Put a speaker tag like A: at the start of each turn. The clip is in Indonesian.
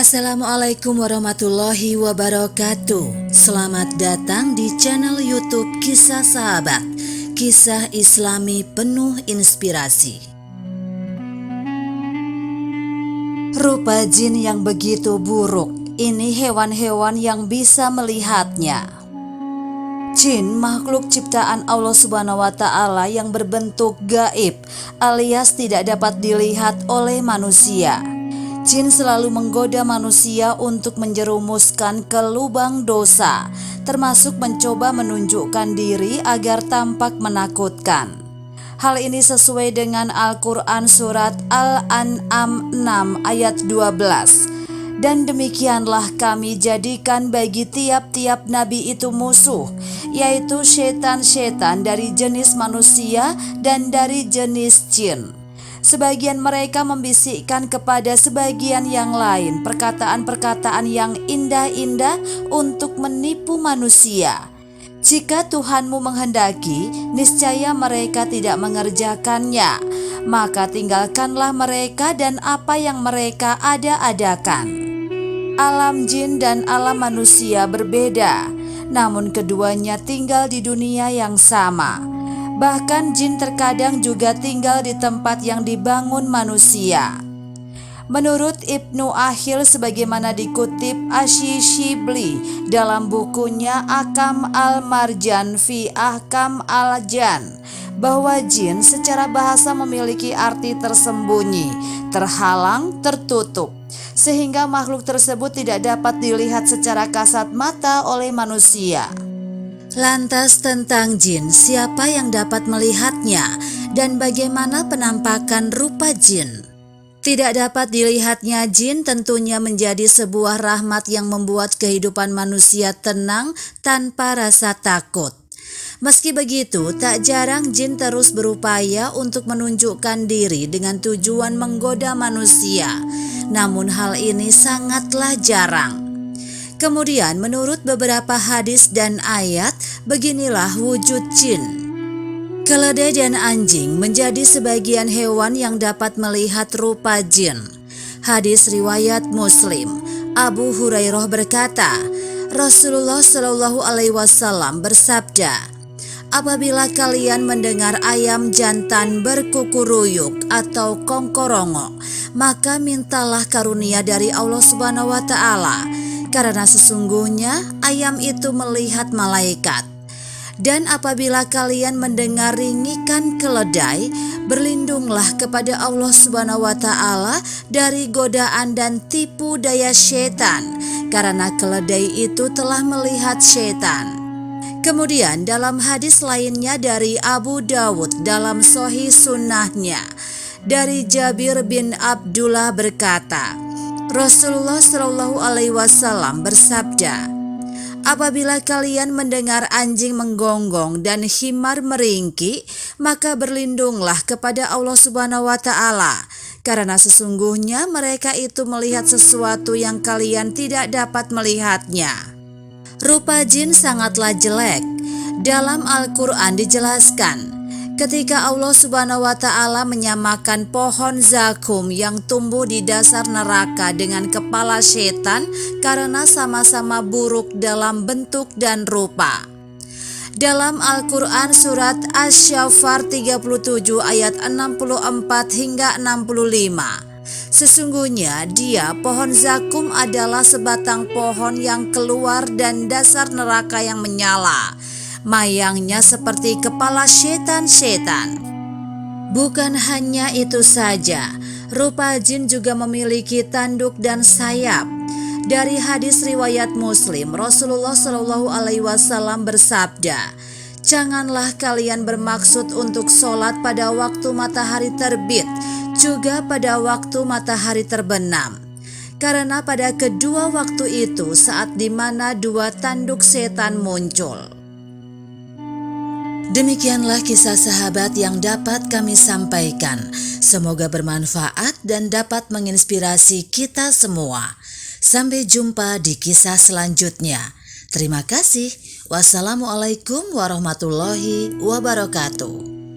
A: Assalamualaikum warahmatullahi wabarakatuh. Selamat datang di channel YouTube Kisah Sahabat, kisah Islami penuh inspirasi. Rupa jin yang begitu buruk, ini hewan-hewan yang bisa melihatnya. Jin makhluk ciptaan Allah Subhanahu wa Ta'ala yang berbentuk gaib alias tidak dapat dilihat oleh manusia. Jin selalu menggoda manusia untuk menjerumuskan ke lubang dosa, termasuk mencoba menunjukkan diri agar tampak menakutkan. Hal ini sesuai dengan Al-Quran surat Al-An'am 6 ayat 12. Dan demikianlah kami jadikan bagi tiap-tiap nabi itu musuh, yaitu setan-setan dari jenis manusia dan dari jenis jin. Sebagian mereka membisikkan kepada sebagian yang lain perkataan-perkataan yang indah-indah untuk menipu manusia. Jika Tuhanmu menghendaki, niscaya mereka tidak mengerjakannya, maka tinggalkanlah mereka dan apa yang mereka ada-adakan. Alam jin dan alam manusia berbeda, namun keduanya tinggal di dunia yang sama. Bahkan jin terkadang juga tinggal di tempat yang dibangun manusia. Menurut Ibnu Akhil sebagaimana dikutip Asy-Syibli dalam bukunya Ahkam al-Marjan fi Ahkam al-Jan, bahwa jin secara bahasa memiliki arti tersembunyi, terhalang, tertutup, sehingga makhluk tersebut tidak dapat dilihat secara kasat mata oleh manusia. Lantas tentang jin, siapa yang dapat melihatnya dan bagaimana penampakan rupa jin? Tidak dapat dilihatnya jin tentunya menjadi sebuah rahmat yang membuat kehidupan manusia tenang tanpa rasa takut. Meski begitu, tak jarang jin terus berupaya untuk menunjukkan diri dengan tujuan menggoda manusia. Namun hal ini sangatlah jarang. Kemudian menurut beberapa hadis dan ayat, beginilah wujud jin. Keledai dan anjing menjadi sebagian hewan yang dapat melihat rupa jin. Hadis riwayat Muslim. Abu Hurairah berkata, Rasulullah Shallallahu Alaihi Wasallam bersabda, apabila kalian mendengar ayam jantan berkukuruyuk atau kongkorongo, maka mintalah karunia dari Allah Subhanahu wa Ta'ala, karena sesungguhnya ayam itu melihat malaikat. Dan apabila kalian mendengar ringikan keledai, berlindunglah kepada Allah Subhanahu wa Ta'ala dari godaan dan tipu daya setan, karena keledai itu telah melihat setan. Kemudian dalam hadis lainnya dari Abu Dawud dalam Sahih Sunnahnya, dari Jabir bin Abdullah berkata, Rasulullah Shallallahu Alaihi Wasallam bersabda, apabila kalian mendengar anjing menggonggong dan himar meringki, maka berlindunglah kepada Allah Subhanahu wa Ta'ala, karena sesungguhnya mereka itu melihat sesuatu yang kalian tidak dapat melihatnya. Rupa jin sangatlah jelek. Dalam Al-Quran dijelaskan, ketika Allah Subhanahu wa Ta'ala menyamakan pohon zakum yang tumbuh di dasar neraka dengan kepala setan karena sama-sama buruk dalam bentuk dan rupa. Dalam Al-Quran surat Asy-Syaffar 37 ayat 64 hingga 65. Sesungguhnya dia, pohon zakum, adalah sebatang pohon yang keluar dan dasar neraka yang menyala. Mayangnya seperti kepala setan-setan. Bukan hanya itu saja, rupa jin juga memiliki tanduk dan sayap. Dari hadis riwayat Muslim, Rasulullah Shallallahu Alaihi Wasallam bersabda, janganlah kalian bermaksud untuk sholat pada waktu matahari terbit, juga pada waktu matahari terbenam. Karena pada kedua waktu itu saat dimana dua tanduk setan muncul. Demikianlah kisah sahabat yang dapat kami sampaikan. Semoga bermanfaat dan dapat menginspirasi kita semua. Sampai jumpa di kisah selanjutnya. Terima kasih. Wassalamualaikum warahmatullahi wabarakatuh.